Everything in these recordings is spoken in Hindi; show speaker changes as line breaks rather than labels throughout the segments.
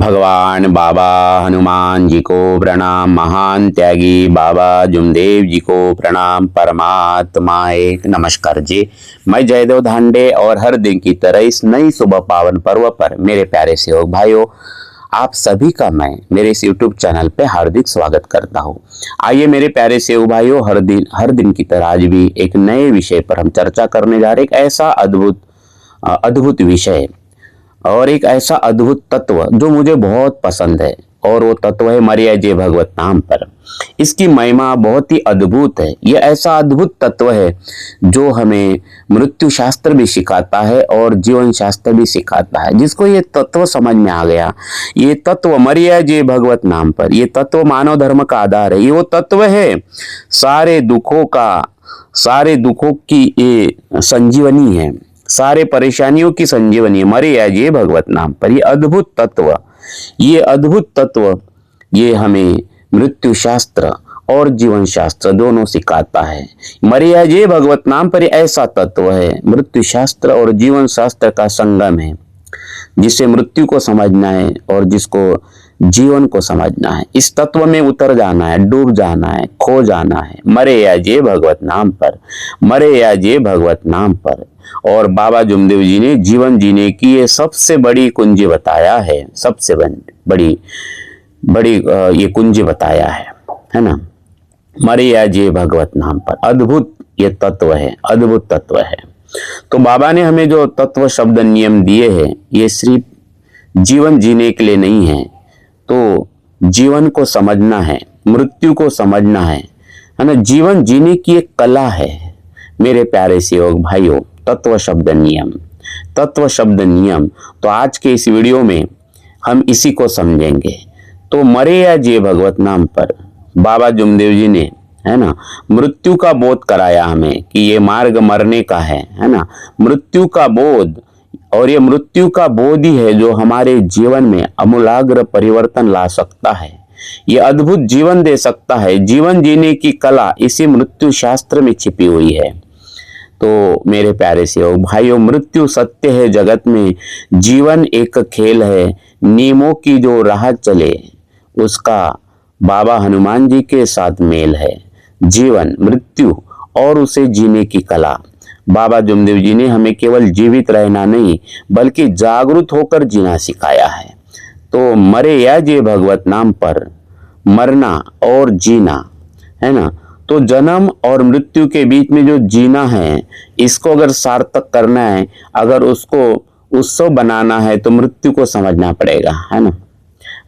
भगवान बाबा हनुमान जी को प्रणाम। महान त्यागी बाबा जुमदेव जी को प्रणाम। परमात्माए नमस्कार जी। मैं जयदेव धांडे और हर दिन की तरह इस नई सुबह पावन पर्व पर मेरे प्यारे सेवक भाइयों, आप सभी का मैं मेरे इस YouTube चैनल पे हार्दिक स्वागत करता हूँ। आइए मेरे प्यारे सेवक भाइयों, हर दिन की तरह आज भी एक नए विषय पर हम चर्चा करने जा रहे हैं। एक ऐसा अद्भुत विषय और एक ऐसा अद्भुत तत्व जो मुझे बहुत पसंद है, और वो तत्व है मर्याय जय भगवत नाम पर। इसकी महिमा बहुत ही अद्भुत है। यह ऐसा अद्भुत तत्व है जो हमें मृत्यु शास्त्र भी सिखाता है और जीवन शास्त्र भी सिखाता है। जिसको ये तत्व समझ में आ गया, ये तत्व मर्याय जय भगवत नाम पर, ये तत्व मानव धर्म का आधार है। ये वो तत्व है सारे दुखों की ये संजीवनी है, सारे परेशानियों की संजीवनी मर्याय जय भगवत नाम पर। ये अद्भुत तत्व ये हमें मृत्यु शास्त्र और जीवन शास्त्र दोनों सिखाता है। मर्याय जय भगवत नाम पर ऐसा तत्व है, मृत्यु शास्त्र और जीवन शास्त्र का संगम है, जिसे मृत्यु को समझना है और जिसको जीवन को समझना है। इस तत्व में उतर जाना है, डूब जाना है, खो जाना है मर्याय जय भगवत नाम पर, मर्याय जय भगवत नाम पर। और बाबा जुमदेव जी ने जीवन जीने की ये सबसे बड़ी कुंजी बताया है, सबसे बड़ी ये कुंजी बताया है ना। मर्याय जय भगवत नाम पर अद्भुत ये तत्व है, अद्भुत तत्व है। तो बाबा ने हमें जो तत्व शब्द नियम दिए हैं, ये सिर्फ जीवन जीने के लिए नहीं है। तो जीवन को समझना है, मृत्यु को समझना है ना। जीवन जीने की एक कला है मेरे प्यारे सेवक भाइयों। तत्व शब्द नियम, तो आज के इस वीडियो में हम इसी को समझेंगे। तो मर्याय जय भगवत नाम पर बाबा जुमदेव जी ने, है ना, मृत्यु का बोध कराया हमें कि ये मार्ग मरने का है ना। मृत्यु का बोध, और ये मृत्यु का बोध ही है जो हमारे जीवन में आमूलाग्र परिवर्तन ला सकता है, ये अद्भुत जीवन दे सकता है। जीवन जीने की कला इसी मृत्यु शास्त्र में छिपी हुई है। तो मेरे प्यारे सेवक भाइयों, मृत्यु सत्य है जगत में, जीवन एक खेल है, नियमों की जो राह चले उसका बाबा हनुमान जी के साथ मेल है। जीवन, मृत्यु और उसे जीने की कला, बाबा जुमदेव जी ने हमें केवल जीवित रहना नहीं बल्कि जागरूक होकर जीना सिखाया है। तो मर्याय जय भगवत नाम पर मरना और जीना, है ना। तो जन्म और मृत्यु के बीच में जो जीना है, इसको अगर सार्थक करना है, अगर उसको उत्सव बनाना है, तो मृत्यु को समझना पड़ेगा, है ना।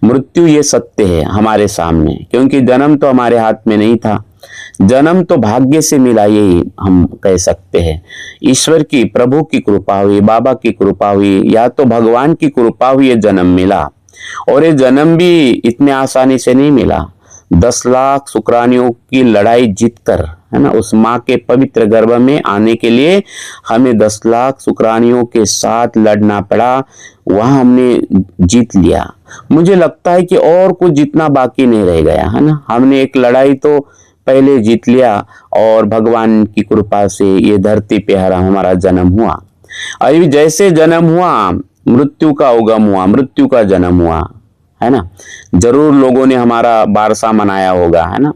मृत्यु ये सत्य है हमारे सामने, क्योंकि जन्म तो हमारे हाथ में नहीं था, जन्म तो भाग्य से मिला, यही हम कह सकते हैं। ईश्वर की, प्रभु की कृपा हुई, बाबा की कृपा हुई, या तो भगवान की कृपा हुई ये जन्म मिला। और ये जन्म भी इतने आसानी से नहीं मिला। 10 लाख शुक्राणुओं की लड़ाई जीतकर, है ना, उस माँ के पवित्र गर्भ में आने के लिए हमें 10 लाख शुक्राणुओं के साथ लड़ना पड़ा। वहां हमने जीत लिया। मुझे लगता है कि और कुछ जितना बाकी नहीं रह गया, है ना। हमने एक लड़ाई तो पहले जीत लिया, और भगवान की कृपा से ये धरती पे हमारा जन्म हुआ। अभी जैसे जन्म हुआ, मृत्यु का उगम हुआ, मृत्यु का जन्म हुआ, है ना। जरूर लोगों ने हमारा बारसा मनाया होगा, है ना।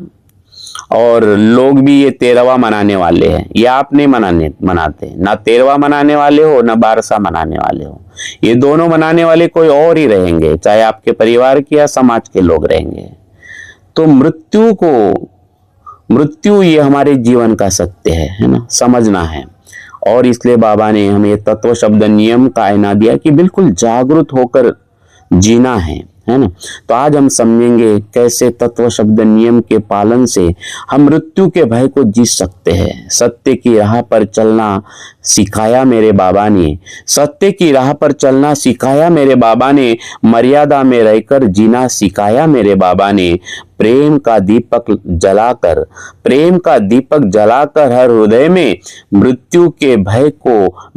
और लोग भी ये 13वां मनाने वाले हैं। ये आप नहीं मनाते, ना 13वां मनाने वाले हो, ना बारसा मनाने वाले हो। ये दोनों मनाने वाले कोई और ही रहेंगे, चाहे आपके परिवार के या समाज के लोग रहेंगे। तो मृत्यु ये हमारे जीवन का सत्य है ना, समझना है। और इसलिए बाबा ने हमें ये तत्व शब्द नियम का आईना दिया कि बिल्कुल जागरूक होकर जीना है ना। तो आज हम समझेंगे कैसे तत्व शब्द नियम के पालन से हम मृत्यु के भय को जीत सकते हैं। सत्य की राह पर चलना सिखाया मेरे बाबा ने, सत्य की राह पर चलना सिखाया मेरे बाबा ने, मर्यादा में रहकर जीना सिखाया मेरे बाबा ने। प्रेम का दीपक जलाकर हर हृदय में मृत्यु के भय को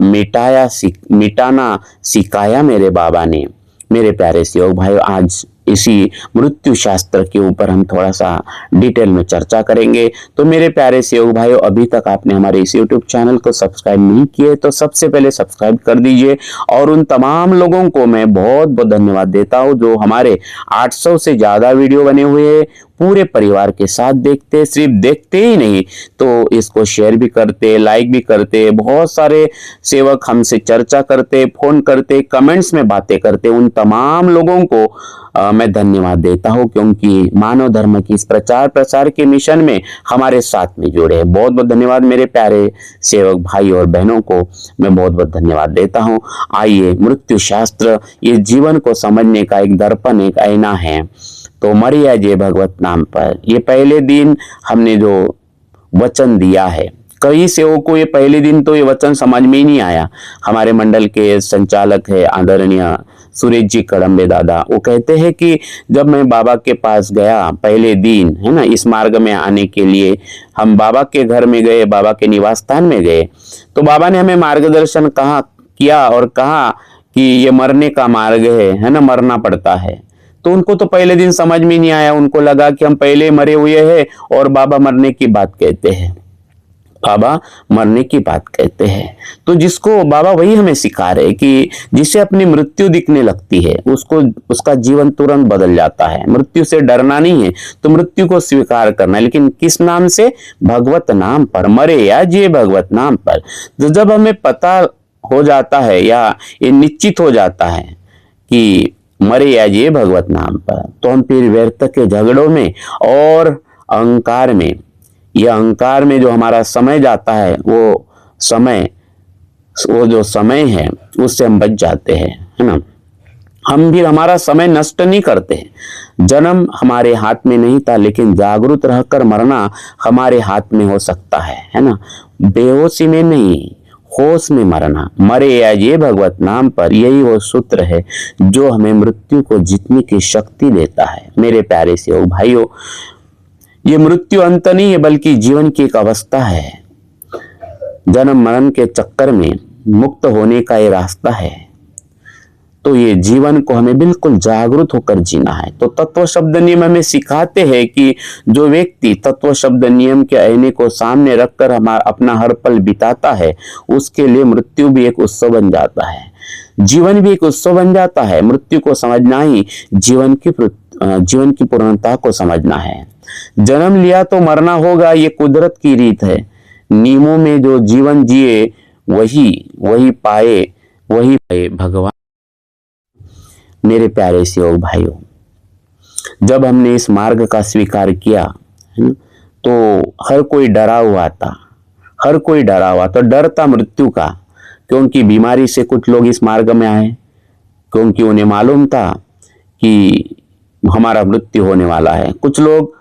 मिटाना सिखाया मेरे बाबा ने। मेरे प्यारे सेवक भाइयों, आज इसी मृत्यु शास्त्र के ऊपर हम थोड़ा सा डिटेल में चर्चा करेंगे। तो मेरे प्यारे सेवक भाइयों, अभी तक आपने हमारे इस YouTube चैनल को सब्सक्राइब नहीं किए तो सबसे पहले सब्सक्राइब कर दीजिए। और उन तमाम लोगों को मैं बहुत बहुत धन्यवाद देता हूं जो हमारे 800 से ज्यादा वीडियो बने हुए हैं, पूरे परिवार के साथ देखते, सिर्फ देखते ही नहीं तो इसको शेयर भी करते, लाइक भी करते। बहुत सारे सेवक हमसे चर्चा करते, फोन करते, कमेंट्स में बातें करते। उन तमाम लोगों को मैं धन्यवाद देता हूं, क्योंकि मानव धर्म की इस प्रचार प्रसार के मिशन में हमारे साथ में जुड़े हैं। बहुत बहुत धन्यवाद मेरे प्यारे सेवक भाई और बहनों को मैं बहुत बहुत धन्यवाद देता हूं। आइए, मृत्यु शास्त्र ये जीवन को समझने का एक दर्पण, एक आईना है। तो मरिया जय भगवत नाम पर ये पहले दिन हमने जो वचन दिया है, कई सेवकों को ये पहले दिन तो ये वचन समझ में ही नहीं आया। हमारे मंडल के संचालक है आदरणीय सुरेश जी कड़म्बे दादा, वो कहते हैं कि जब मैं बाबा के पास गया पहले दिन, है ना, इस मार्ग में आने के लिए हम बाबा के घर में गए, बाबा के निवास स्थान में गए, तो बाबा ने हमें मार्गदर्शन किया और कहा कि ये मरने का मार्ग है ना, मरना पड़ता है। तो उनको तो पहले दिन समझ में नहीं आया, उनको लगा कि हम पहले मरे हुए हैं और बाबा मरने की बात कहते हैं, बाबा मरने की बात कहते हैं। तो जिसको बाबा वही हमें सिखा रहे कि जिसे अपनी मृत्यु दिखने लगती है उसको उसका जीवन तुरंत बदल जाता है। मृत्यु से डरना नहीं है, तो मृत्यु को स्वीकार करना है, लेकिन किस नाम से? भगवत नाम पर। मरे या जिए भगवत नाम पर। तो जब हमें पता हो जाता है या ये निश्चित हो जाता है कि मरे या जिए भगवत नाम पर, तो हम फिर व्यर्थ के झगड़ों में और अहंकार में, यह अहंकार में जो हमारा समय जाता है वो जो समय है उससे हम बच जाते हैं, है ना। हम भी हमारा समय नष्ट नहीं करते। जन्म हमारे हाथ में नहीं था, लेकिन जागरूक रहकर मरना हमारे हाथ में हो सकता है ना। बेहोशी में नहीं, होश में मरना। मरे या ये भगवत नाम पर, यही वो सूत्र है जो हमें मृत्यु को जीतने की शक्ति देता है। मेरे प्यारे से भाइयों, ये मृत्यु अंत नहीं है, बल्कि जीवन की एक अवस्था है। जन्म मरण के चक्कर में मुक्त होने का ये रास्ता है। तो ये जीवन को हमें बिल्कुल जागरूक होकर जीना है। तो तत्व शब्द नियम हमें सिखाते हैं कि जो व्यक्ति तत्व शब्द नियम के आईने को सामने रखकर अपना हर पल बिताता है, उसके लिए मृत्यु भी एक उत्सव बन जाता है, जीवन भी एक उत्सव बन जाता है। मृत्यु को समझना ही जीवन की पूर्णता को समझना है। जन्म लिया तो मरना होगा, ये कुदरत की रीत है। नियमों में जो जीवन जिए वही पाए भगवान। मेरे प्यारे सेवक भाइयों, जब हमने इस मार्ग का स्वीकार किया तो हर कोई डरा हुआ था, डर था मृत्यु का, क्योंकि बीमारी से कुछ लोग इस मार्ग में आए, क्योंकि उन्हें मालूम था कि हमारा मृत्यु होने वाला है। कुछ लोग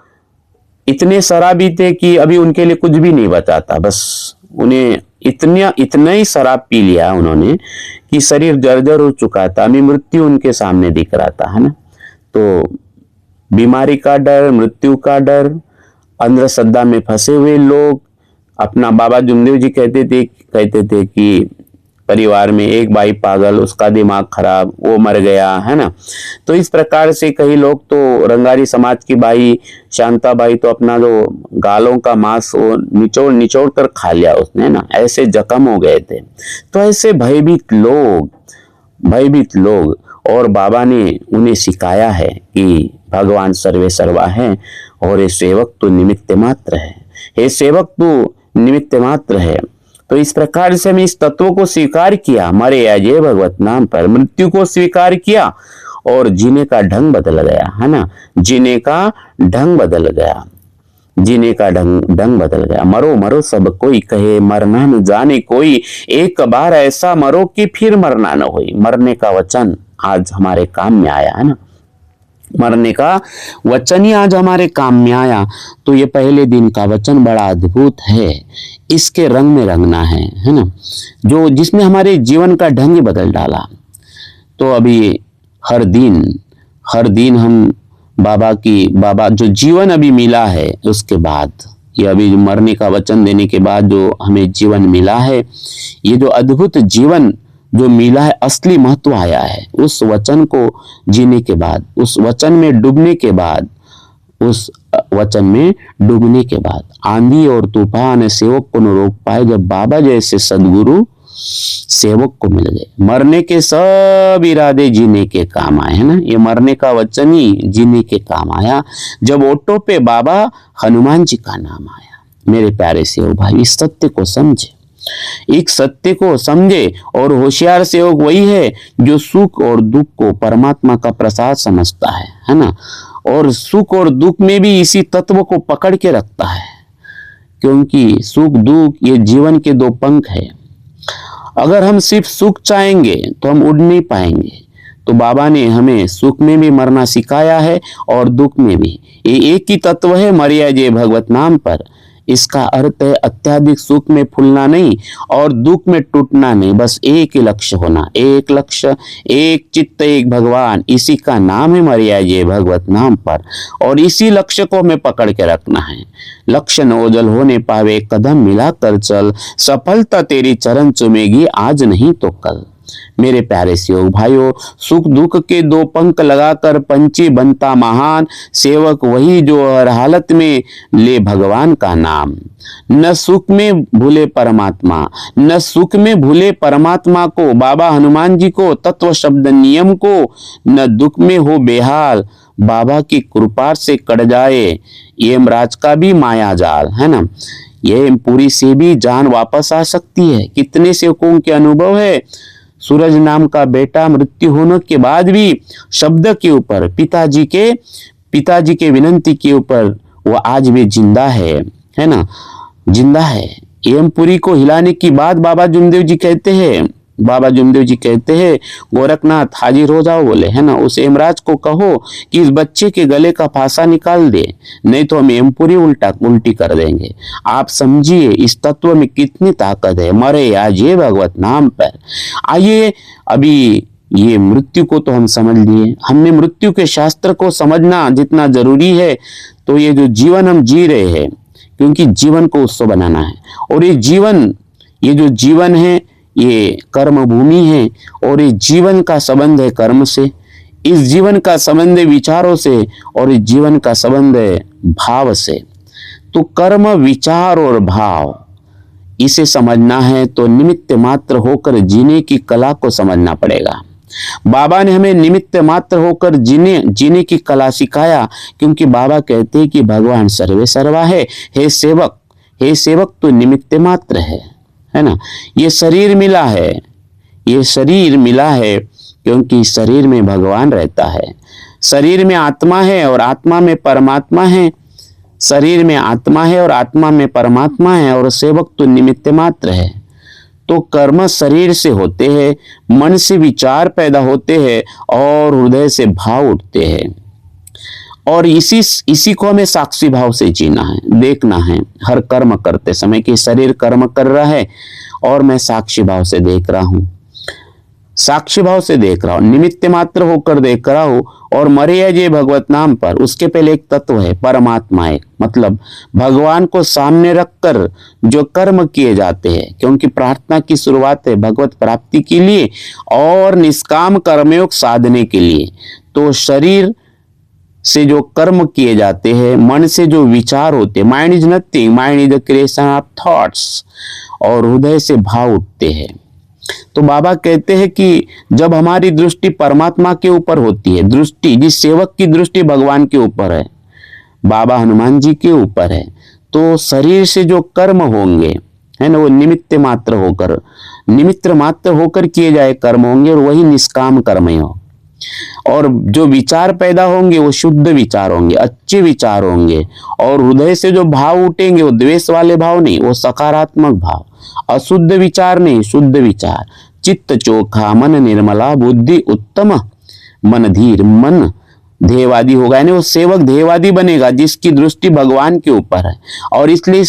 इतने शराबी थे कि अभी उनके लिए कुछ भी नहीं बचा था, बस उन्हें इतना ही शराब पी लिया उन्होंने कि शरीर जर्जर हो चुका था, अभी मृत्यु उनके सामने दिख रहा था, है ना। तो बीमारी का डर, मृत्यु का डर, अंधश्रद्धा में फंसे हुए लोग। अपना बाबा जुमदेव जी कहते थे कि परिवार में एक भाई पागल, उसका दिमाग खराब, वो मर गया, है ना। तो इस प्रकार से कई लोग, तो रंगारी समाज की भाई शांता बाई, तो अपना जो गालों का मांस वो निचोड़ कर खा लिया उसने ना, ऐसे जख्म हो गए थे। तो ऐसे भयभीत लोग और बाबा ने उन्हें सिखाया है कि भगवान सर्वे सर्वा है और ये सेवक तो निमित्त मात्र है, हे सेवक तू निमित्त मात्र है। तो इस प्रकार से हमने इस तत्व को स्वीकार किया, मरे या जय भगवत नाम पर, मृत्यु को स्वीकार किया और जीने का ढंग बदल गया, है ना। जीने का ढंग बदल गया। मरो सब कोई, कहे मरना न जाने कोई, एक बार ऐसा मरो कि फिर मरना न होई। मरने का वचन आज हमारे काम में आया, है ना। मरने का वचन ही आज हमारे काम में आया। तो ये पहले दिन का वचन बड़ा अद्भुत है, इसके रंग में रंगना है ना, जो जिसने हमारे जीवन का ढंग ही बदल डाला। तो अभी हर दिन हम बाबा जो जीवन अभी मिला है, उसके बाद ये अभी मरने का वचन देने के बाद जो हमें जीवन मिला है, ये जो अद्भुत जीवन जो मिला है, असली महत्व आया है उस वचन को जीने के बाद, उस वचन में डूबने के बाद, उस वचन में डूबने के बाद आंधी और तूफान सेवक को न रोक पाए जब बाबा जैसे सदगुरु सेवक को मिल गए। मरने के सब इरादे जीने के काम आए, है ना। ये मरने का वचन ही जीने के काम आया जब ऑटो पे बाबा हनुमान जी का नाम आया। मेरे प्यारे सेवक भाई, इस सत्य को समझे, एक सत्य को समझे। और होशियार सेवक वही है जो सुख और दुख को परमात्मा का प्रसाद समझता है ना। और सुख और दुख में भी इसी तत्व को पकड़ के रखता है, क्योंकि सुख दुख ये जीवन के दो पंख है। अगर हम सिर्फ सुख चाहेंगे तो हम उड़ नहीं पाएंगे। तो बाबा ने हमें सुख में भी मरना सिखाया है और दुख में भी। ये एक ही तत्व है, मरिया जे भगवत नाम पर। इसका अर्थ है अत्याधिक सुख में फूलना नहीं और दुख में टूटना नहीं, बस एक ही लक्ष्य होना, एक लक्ष्य, एक चित्त, एक भगवान। इसी का नाम है मरिया जे भगवत नाम पर। और इसी लक्ष्य को हमें पकड़ के रखना है। लक्ष्य न ओझल होने पावे, कदम मिला कर चल, सफलता तेरी चरण चुमेगी आज नहीं तो कल। मेरे प्यारे सेवक भाइयों, सुख दुख के दो पंख लगाकर पंछी बनता महान सेवक वही जो हर हालत में ले भगवान का नाम। न सुख में भूले परमात्मा, न सुख में भूले परमात्मा को, बाबा हनुमान जी को, तत्व शब्द नियम को। न दुख में हो बेहाल, बाबा की कृपा से कट जाए यमराज का भी माया जाल, है ना। ये पूरी से भी जान वापस आ सकती है। कितने सेवकों के अनुभव है, सूरज नाम का बेटा मृत्यु होने के बाद भी शब्द के ऊपर, पिताजी के विनंती के ऊपर वो आज भी जिंदा है ना, जिंदा है। यमपुरी को हिलाने की बात बाबा जुमदेव जी कहते हैं गोरखनाथ हाजिर हो जाओ बोले, है ना। उस यमराज को कहो कि इस बच्चे के गले का फांसा निकाल दे, नहीं तो हम यमपुरी उल्टी कर देंगे। आप समझिए इस तत्व में कितनी ताकत है। मरे आज ये भगवत नाम पर। आइए, अभी ये मृत्यु को तो हम समझ लिए, हमने मृत्यु के शास्त्र को समझना जितना जरूरी है, तो ये जो जीवन हम जी रहे हैं, क्योंकि जीवन को उत्सव बनाना है। और ये जो जीवन है ये कर्म भूमि है, और इस जीवन का संबंध है कर्म से, इस जीवन का संबंध है विचारों से, और इस जीवन का संबंध है भाव से। तो कर्म, विचार और भाव, इसे समझना है तो निमित्त मात्र होकर जीने की कला को समझना पड़ेगा। बाबा ने हमें निमित्त मात्र होकर जीने की कला सिखाया, क्योंकि बाबा कहते हैं कि भगवान सर्वे सर्वा है। हे सेवक तो निमित्त मात्र है ना। ये शरीर मिला है क्योंकि शरीर में भगवान रहता है। शरीर में आत्मा है और आत्मा में परमात्मा है। शरीर में आत्मा है और आत्मा में परमात्मा है, और सेवक तो निमित्त मात्र है। तो कर्म शरीर से होते हैं, मन से विचार पैदा होते हैं और हृदय से भाव उठते हैं। और इसी को हमें साक्षी भाव से जीना है, देखना है हर कर्म करते समय कि शरीर कर्म कर रहा है और मैं साक्षी भाव से देख रहा हूं, निमित्त मात्र होकर देख रहा हूं। और मरे जे भगवत नाम पर, उसके पहले एक तत्व है परमात्मा, एक मतलब भगवान को सामने रखकर जो कर्म किए जाते हैं, क्योंकि प्रार्थना की शुरुआत है भगवत प्राप्ति के लिए और निष्काम कर्मयोग साधने के लिए। तो शरीर से जो कर्म किए जाते हैं, मन से जो विचार होते हैं, mind is nothing, mind is the creation of thoughts, और हृदय से भाव उठते हैं। तो बाबा कहते हैं कि जब हमारी दृष्टि परमात्मा के ऊपर होती है, दृष्टि, जिस सेवक की दृष्टि भगवान के ऊपर है, बाबा हनुमान जी के ऊपर है, तो शरीर से जो कर्म होंगे, है ना, वो निमित्त मात्र होकर किए जाए कर्म होंगे, और वही निष्काम कर्म हो। और जो विचार पैदा होंगे वो शुद्ध विचार होंगे, अच्छे विचार होंगे। और हृदय से जो भाव उठेंगे वो द्वेष वाले भाव नहीं, वो सकारात्मक भाव, अशुद्ध विचार नहीं, शुद्ध विचार। चित्त चोखा, मन निर्मला, बुद्धि उत्तम, मन धीर, मन ध्येयवादी होगा, यानी वो सेवक ध्येयवादी बनेगा जिसकी दृष्टि भगवान के ऊपर है। और इसलिए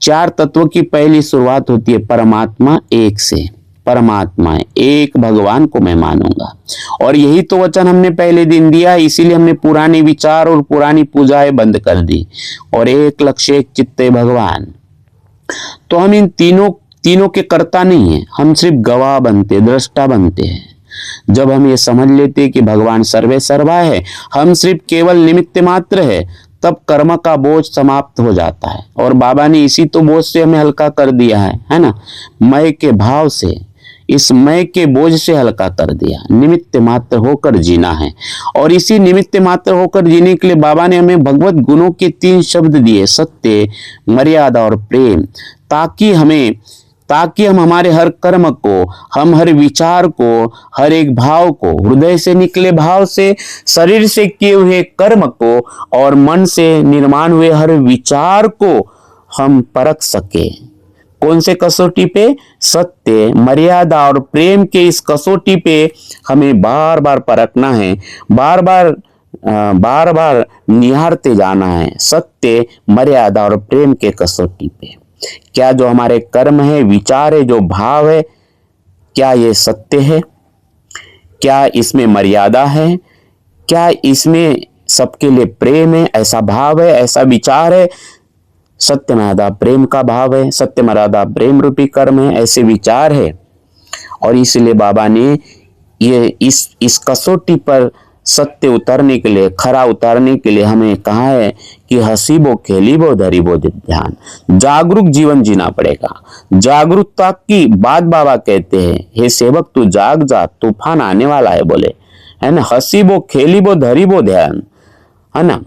चार तत्वों की पहली शुरुआत होती है परमात्मा एक से। परमात्मा है एक, भगवान को मैं मानूंगा। और यही तो वचन हमने पहले दिन दिया, इसीलिए हमने पुराने विचार और पुरानी पूजाएं बंद कर दी, और एक लक्ष्य, एक चित्त भगवान। तो हम इन तीनों के कर्ता नहीं है, हम सिर्फ गवाह बनते, दृष्टा बनते हैं। जब हम ये समझ लेते कि भगवान सर्वे सर्वा है, हम सिर्फ केवल निमित्त मात्र है, तब कर्म का बोझ समाप्त हो जाता है। और बाबा ने इसी तो बोझ से हमें हल्का कर दिया है ना, मैं के भाव से, इस मैं के बोझ से हल्का कर दिया। निमित्त मात्र होकर जीना है, और इसी निमित्त मात्र होकर जीने के लिए बाबा ने हमें भगवत गुणों के 3 शब्द दिए, सत्य, मर्यादा और प्रेम, ताकि हम हमारे हर कर्म को, हम हर विचार को, हर एक भाव को, हृदय से निकले भाव से, शरीर से किए हुए कर्म को और मन से निर्माण हुए हर विचार को हम परख सके। कौन से कसौटी पे? सत्य, मर्यादा और प्रेम के इस कसौटी पे हमें बार बार परखना है, बार बार निहारते जाना है। सत्य, मर्यादा और प्रेम के कसौटी पे क्या जो हमारे कर्म है, विचार है, जो भाव है, क्या ये सत्य है? क्या इसमें मर्यादा है? क्या इसमें सबके लिए प्रेम है? ऐसा भाव है, ऐसा विचार है? सत्य मर्यादा प्रेम का भाव है, सत्य मर्यादा प्रेम रूपी कर्म है, ऐसे विचार है। और इसलिए बाबा ने ये इस कसौटी पर सत्य उतरने के लिए, खरा उतारने के लिए हमें कहा है कि हसीबो खेलीबो धरीबो ध्यान, जागरूक जीवन जीना पड़ेगा। जागरूकता की बात बाबा कहते हैं, हे सेवक तू जाग जा, तूफान आने वाला है, बोले, है ना। हसीबो खेलीबो धरीबो ध्यान, है ना।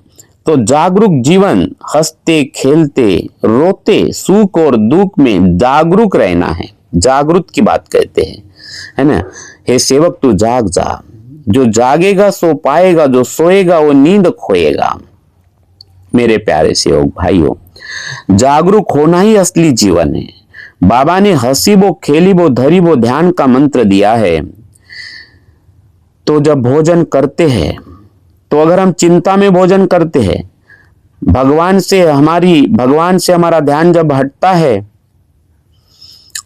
तो जागरूक जीवन, हंसते खेलते रोते सुख और दुख में जागरूक रहना है, जागरूक की बात कहते हैं, है ना। हे सेवक तू जाग जा, जो जागेगा सो पाएगा, जो सोएगा वो नींद खोएगा। मेरे प्यारे सेवक भाइयों, जागरूक होना ही असली जीवन है। बाबा ने हसीबो खेलीबो धरीबो ध्यान का मंत्र दिया है। तो जब भोजन करते हैं, तो अगर हम चिंता में भोजन करते हैं, भगवान से हमारा ध्यान जब हटता है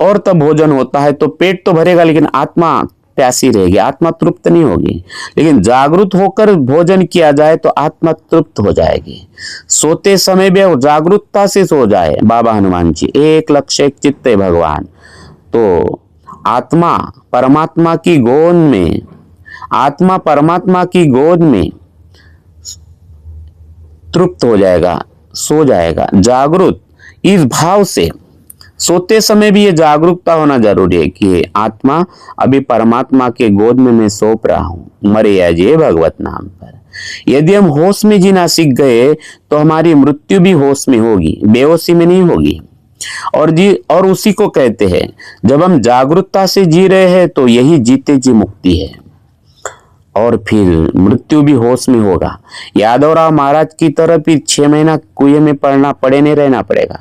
और तब भोजन होता है, तो पेट तो भरेगा लेकिन आत्मा प्यासी रहेगी, आत्मा तृप्त नहीं होगी। लेकिन जागरूक होकर भोजन किया जाए तो आत्मा तृप्त हो जाएगी। सोते समय भी जागरूकता से सो जाए, बाबा हनुमान जी, एक लक्ष्य एक चित्त है भगवान, तो आत्मा परमात्मा की गोद में, आत्मा परमात्मा की गोद में तृप्त हो जाएगा, सो जाएगा। जागरूक इस भाव से सोते समय भी ये जागरूकता होना जरूरी है कि आत्मा अभी परमात्मा के गोद में मैं सौंप रहा हूं, मरे या जिए भगवत नाम पर। यदि हम होश में जीना सीख गए तो हमारी मृत्यु भी होश में होगी, बेहोशी में नहीं होगी। और उसी को कहते हैं, जब हम जागरूकता से जी रहे हैं तो यही जीते जी मुक्ति है। और फिर मृत्यु भी होश में होगा। यादवराव महाराज की तरफ ही 6 महीना कुएं में पड़े नहीं रहना पड़ेगा,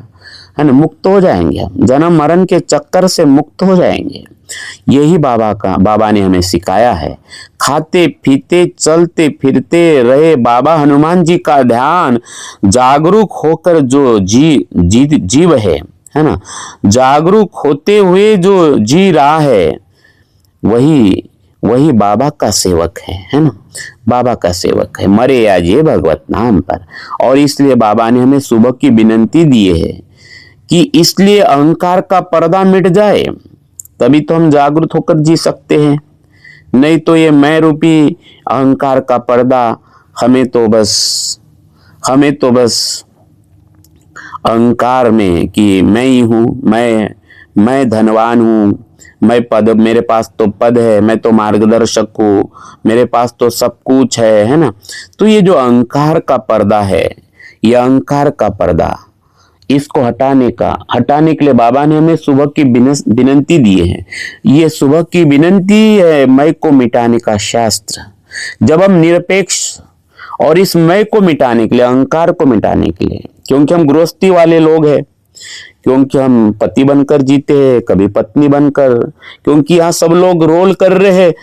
है ना। मुक्त हो जाएंगे, जन्म मरण के चक्कर से मुक्त हो जाएंगे। यही बाबा ने हमें सिखाया है। खाते पीते चलते फिरते रहे बाबा हनुमान जी का ध्यान, जागरूक होकर जो जीव है ना, जागरूक होते हुए जो जी रहा है, वही बाबा का सेवक है ना। बाबा का सेवक है, मरे या जिए भगवत नाम पर। और इसलिए बाबा ने हमें सुबह की विनंती दी है कि इसलिए अहंकार का पर्दा मिट जाए, तभी तो हम जागरूक होकर जी सकते हैं। नहीं तो ये मैं रूपी अहंकार का पर्दा हमें तो बस अहंकार में कि मैं ही हूं, मैं धनवान हूं, मेरे पास तो पद है, मैं तो मार्गदर्शक हूं, मेरे पास तो सब कुछ है ना। तो ये जो अहंकार का पर्दा है, ये अहंकार का पर्दा, इसको हटाने के लिए बाबा ने हमें सुबह की विनंती दी है। ये सुबह की विनंती है मैं को मिटाने का शास्त्र। जब हम निरपेक्ष, और इस मैं को मिटाने के लिए, अहंकार को मिटाने के लिए, क्योंकि हम गृहस्थी वाले लोग हैं, क्योंकि हम पति बनकर जीते हैं, कभी पत्नी बनकर, क्योंकि यहाँ सब लोग रोल कर रहे हैं,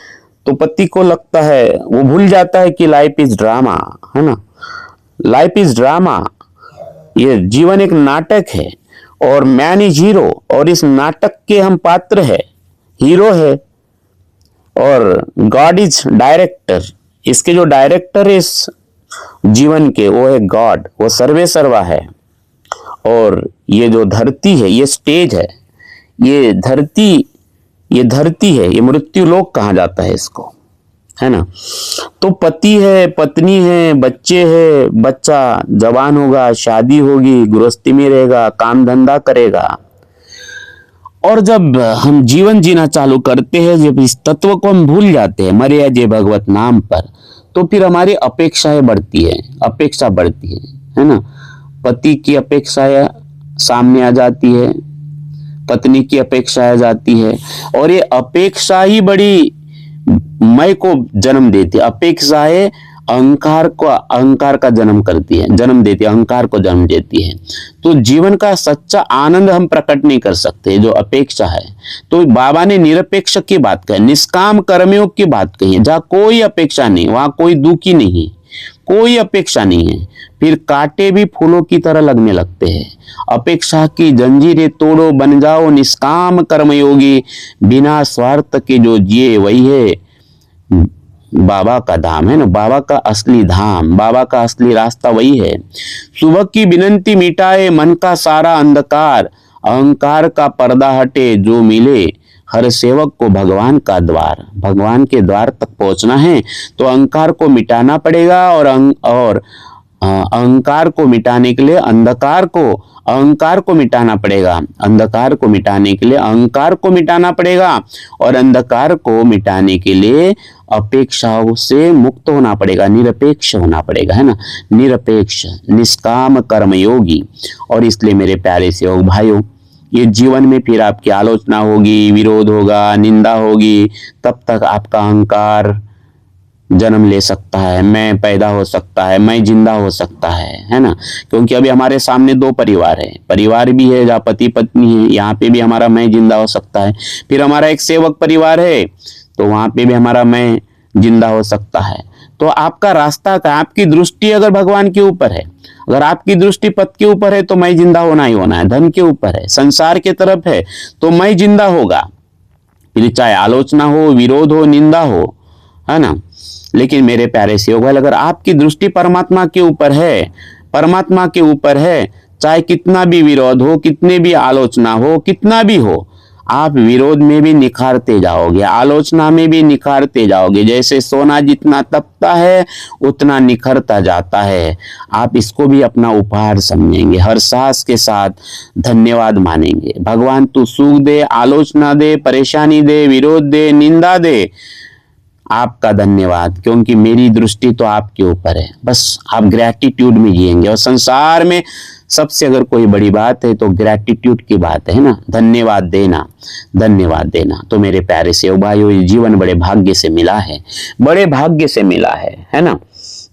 तो पति को लगता है, वो भूल जाता है कि लाइफ इज ड्रामा, है ना। लाइफ इज ड्रामा, ये जीवन एक नाटक है और मैन इज हीरो, और इस नाटक के हम पात्र है, हीरो है, और गॉड इज डायरेक्टर। इसके जो डायरेक्टर है इस जीवन के, वो है गॉड, वो सर्वे सर्वा है। और ये जो धरती है, ये स्टेज है, ये धरती है, ये मृत्यु लोक कहा जाता है इसको, है ना। तो पति है, पत्नी है, बच्चे है, बच्चा जवान होगा, शादी होगी, गृहस्थी में रहेगा, काम धंधा करेगा। और जब हम जीवन जीना चालू करते हैं, जब इस तत्व को हम भूल जाते हैं, मरे अजय भगवत नाम पर, तो फिर हमारी अपेक्षाएं बढ़ती है, अपेक्षा बढ़ती है ना। पति की अपेक्षाएं सामने आ जाती है, पत्नी की अपेक्षा आ जाती है, और ये अपेक्षा ही बड़ी मैं को जन्म देती है। अपेक्षाएं अहंकार का जन्म करती है, जन्म देती है, अहंकार को जन्म देती है। तो जीवन का सच्चा आनंद हम प्रकट नहीं कर सकते जो अपेक्षा है। तो बाबा ने निरपेक्ष की बात कही, निष्काम कर्मयोग की बात कही है, जहां कोई अपेक्षा नहीं, वहां कोई दुखी नहीं, कोई अपेक्षा नहीं है। फिर कांटे भी फूलों की तरह लगने लगते हैं। अपेक्षा की जंजीरें तोड़ो, बन जाओ निष्काम कर्मयोगी, बिना स्वार्थ के जो जिए वही है बाबा का धाम, है ना। बाबा का असली धाम, बाबा का असली रास्ता वही है। सुबह की विनंती मिटाए मन का सारा अंधकार, अहंकार का पर्दा हटे जो मिले हर सेवक को भगवान का द्वार। भगवान के द्वार तक पहुंचना है तो अहंकार को मिटाना पड़ेगा, और अहंकार को मिटाने के लिए अहंकार को मिटाना पड़ेगा, अंधकार को मिटाने के लिए अहंकार को मिटाना पड़ेगा, और अंधकार को मिटाने के लिए अपेक्षाओं से मुक्त होना पड़ेगा, निरपेक्ष होना पड़ेगा, है ना। निरपेक्ष निष्काम कर्मयोगी। और इसलिए मेरे प्यारे सेवक भाइयों, ये जीवन में फिर आपकी आलोचना होगी, विरोध होगा, निंदा होगी, तब तक आपका अहंकार जन्म ले सकता है, मैं पैदा हो सकता है, मैं जिंदा हो सकता है ना। क्योंकि अभी हमारे सामने दो परिवार है, परिवार भी है जहाँ पति पत्नी है, यहाँ पे भी हमारा मैं जिंदा हो सकता है। फिर हमारा एक सेवक परिवार है, तो वहां पे भी हमारा मैं जिंदा हो सकता है। तो आपका रास्ता का, आपकी दृष्टि अगर भगवान के ऊपर है, अगर आपकी दृष्टि पद के ऊपर है तो मैं जिंदा होना ही होना है, धन के ऊपर है, संसार के तरफ है तो मैं जिंदा होगा, फिर चाहे आलोचना हो, विरोध हो, निंदा हो, है ना। लेकिन मेरे प्यारे सेवक, अगर आपकी दृष्टि परमात्मा के ऊपर है, परमात्मा के ऊपर है, चाहे कितना भी विरोध हो, कितने भी आलोचना हो, कितना भी हो, आप विरोध में भी निखारते जाओगे, आलोचना में भी निखारते जाओगे। जैसे सोना जितना तपता है उतना निखरता जाता है। आप इसको भी अपना उपहार समझेंगे, हर सांस के साथ धन्यवाद मानेंगे। भगवान तू सुख दे, आलोचना दे, परेशानी दे, विरोध दे, निंदा दे, आपका धन्यवाद, क्योंकि मेरी दृष्टि तो आपके ऊपर है। बस आप ग्रैटिट्यूड में जिएंगे। और संसार में सबसे अगर कोई बड़ी बात है तो ग्रैटिट्यूड की बात है ना, धन्यवाद देना, धन्यवाद देना। तो मेरे प्यारे सेवक भाइयों, ये जीवन बड़े भाग्य से मिला है, बड़े भाग्य से मिला है ना,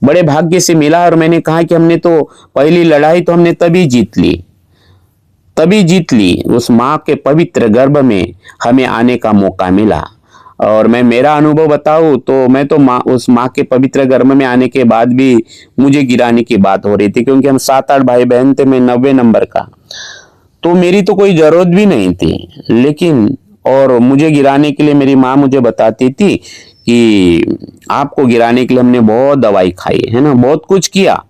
बड़े भाग्य से मिला। और मैंने कहा कि हमने तो पहली लड़ाई तो हमने तभी जीत ली, उस माँ के पवित्र गर्भ में हमें आने का मौका मिला। और मैं मेरा अनुभव बताऊं तो मैं तो उस माँ के पवित्र गर्भ में आने के बाद भी मुझे गिराने की बात हो रही थी, क्योंकि हम 7-8 भाई बहन थे, मैं 90 नंबर का, तो मेरी तो कोई जरूरत भी नहीं थी। लेकिन और मुझे गिराने के लिए मेरी माँ मुझे बताती थी कि आपको गिराने के लिए हमने बहुत दवाई खाई है ना, बहुत कुछ किया,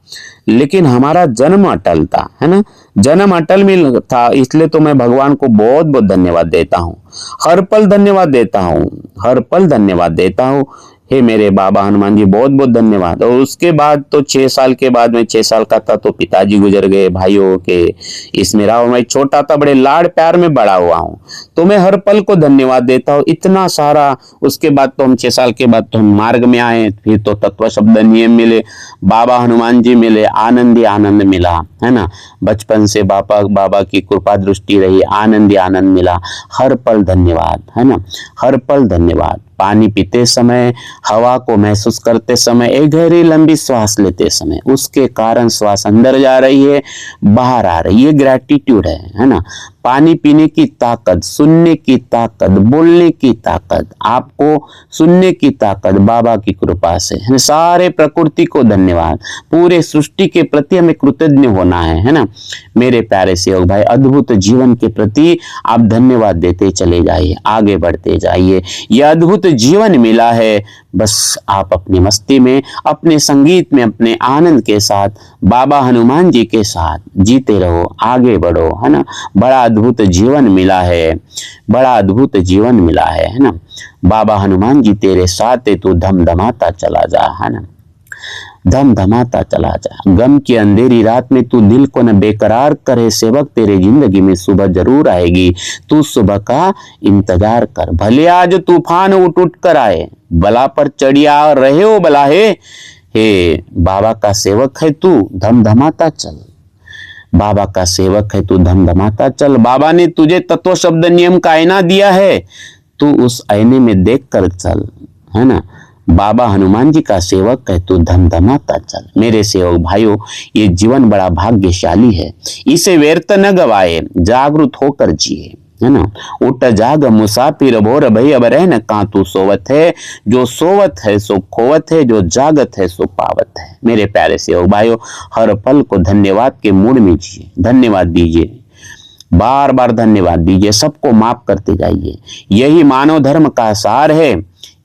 लेकिन हमारा जन्म अटल था, है ना, जन्म अटल में था। इसलिए तो मैं भगवान को बहुत बहुत धन्यवाद देता हूँ, हर पल धन्यवाद देता हूँ, हर पल धन्यवाद देता हूँ। हे मेरे बाबा हनुमान जी, बहुत बहुत धन्यवाद। और उसके बाद तो 6 साल के बाद, मैं 6 साल का था तो पिताजी गुजर गए, भाइयों के इसमें रहा, मैं छोटा था, बड़े लाड प्यार में बड़ा हुआ हूँ, तो मैं हर पल को धन्यवाद देता हूँ, इतना सारा। उसके बाद तो हम 6 साल के बाद तो हम मार्ग में आए, फिर तो तत्व शब्द नियम मिले, बाबा हनुमान जी मिले, आनंद ही आनंद मिला, है ना। बचपन से बाबा की कृपा दृष्टि रही, आनंद ही आनंद मिला। हर पल धन्यवाद, है ना, हर पल धन्यवाद। पानी पीते समय, हवा को महसूस करते समय, एक गहरी लंबी श्वास लेते समय, उसके कारण श्वास अंदर जा रही है, बाहर आ रही है, ग्रैटिट्यूड है ना। पानी पीने की ताकत, सुनने की ताकत, बोलने की ताकत, आपको सुनने की ताकत बाबा की कृपा से। सारे प्रकृति को धन्यवाद, पूरे सृष्टि के प्रति हमें कृतज्ञ होना है ना। मेरे प्यारे सेवक भाई, अद्भुत जीवन के प्रति आप धन्यवाद देते चले जाइए, आगे बढ़ते जाइए। यह अद्भुत जीवन मिला है, बस आप अपनी मस्ती में, अपने संगीत में, अपने आनंद के साथ, बाबा हनुमान जी के साथ जीते रहो, आगे बढ़ो, है ना। बड़ा अद्भुत जीवन मिला है, बड़ा अद्भुत जीवन मिला है ना। बाबा हनुमान जी तेरे साथ है, तू धमधमाता चला जा, है ना, धमधमाता चला जा। गम की अंधेरी रात में तू दिल को न बेकरार करे, सेवक तेरे जिंदगी में सुबह जरूर आएगी, तू सुबह का इंतजार कर। भले आज तूफान उठ उठ कर आए, बला पर चढ़िया रहे हो बला हे बाबा का सेवक है तू, धमधमाता चल। बाबा का सेवक है तू, धमधमाता चल। बाबा ने तुझे तत्व शब्द नियम का आईना दिया है, तू उस आईने में देख कर चल, है ना। बाबा हनुमान जी का सेवक है तू, धमधमाता चल। मेरे सेवक भाइयों, ये जीवन बड़ा भाग्यशाली है, इसे व्यर्थ न गवाए, जागरूक होकर जिए, है ना। उठ जाग मुसाफिर भोर भई अब रह न कहाँ तू सोवत है, जो सोवत है सो खोवत है, जो जागत है सो पावत है। मेरे प्यारे सेवक भाइयों, हर पल को धन्यवाद के मूड में जिए, धन्यवाद दीजिए, बार बार धन्यवाद दीजिए, सबको माफ करते जाइए। यही मानव धर्म का सार है,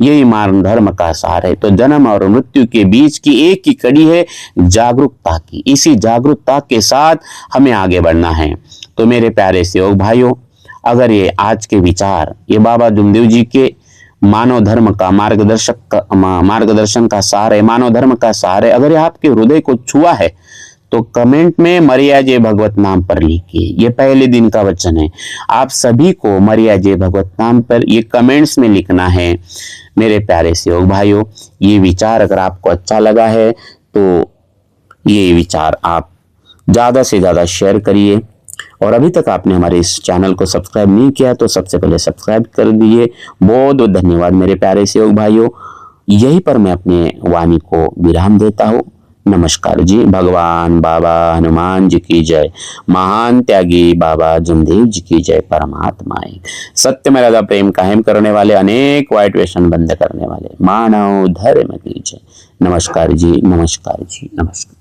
यही मानव धर्म का सार है। तो जन्म और मृत्यु के बीच की एक ही कड़ी है जागरूकता की, इसी जागरूकता के साथ हमें आगे बढ़ना है। तो मेरे प्यारे सेवक भाइयों, अगर ये आज के विचार, ये बाबा जुमदेव जी के मानव धर्म का मार्गदर्शन का सार है, मानव धर्म का सार है, अगर ये आपके हृदय को छुआ है तो कमेंट में मरिया जय भगवत नाम पर लिखिए। ये पहले दिन का वचन है, आप सभी को मरिया जय भगवत नाम पर ये कमेंट्स में लिखना है। मेरे प्यारे सेवक भाइयों, ये विचार अगर आपको अच्छा लगा है तो ये विचार आप ज़्यादा से ज़्यादा शेयर करिए, और अभी तक आपने हमारे इस चैनल को सब्सक्राइब नहीं किया तो सबसे पहले सब्सक्राइब कर दीजिए। बहुत बहुत धन्यवाद मेरे प्यारे सेवक भाइयों। यहीं पर मैं अपने वाणी को विराम देता हूँ। नमस्कार जी। भगवान बाबा हनुमान जी की जय, महान त्यागी बाबा जुमदेव जी की जय। परमात्मा एक, सत्य में राधा प्रेम कायम करने वाले, अनेक वाइट व्यसन बंद करने वाले, मानव धर्म की जय। नमस्कार जी, नमस्कार जी, नमस्कार।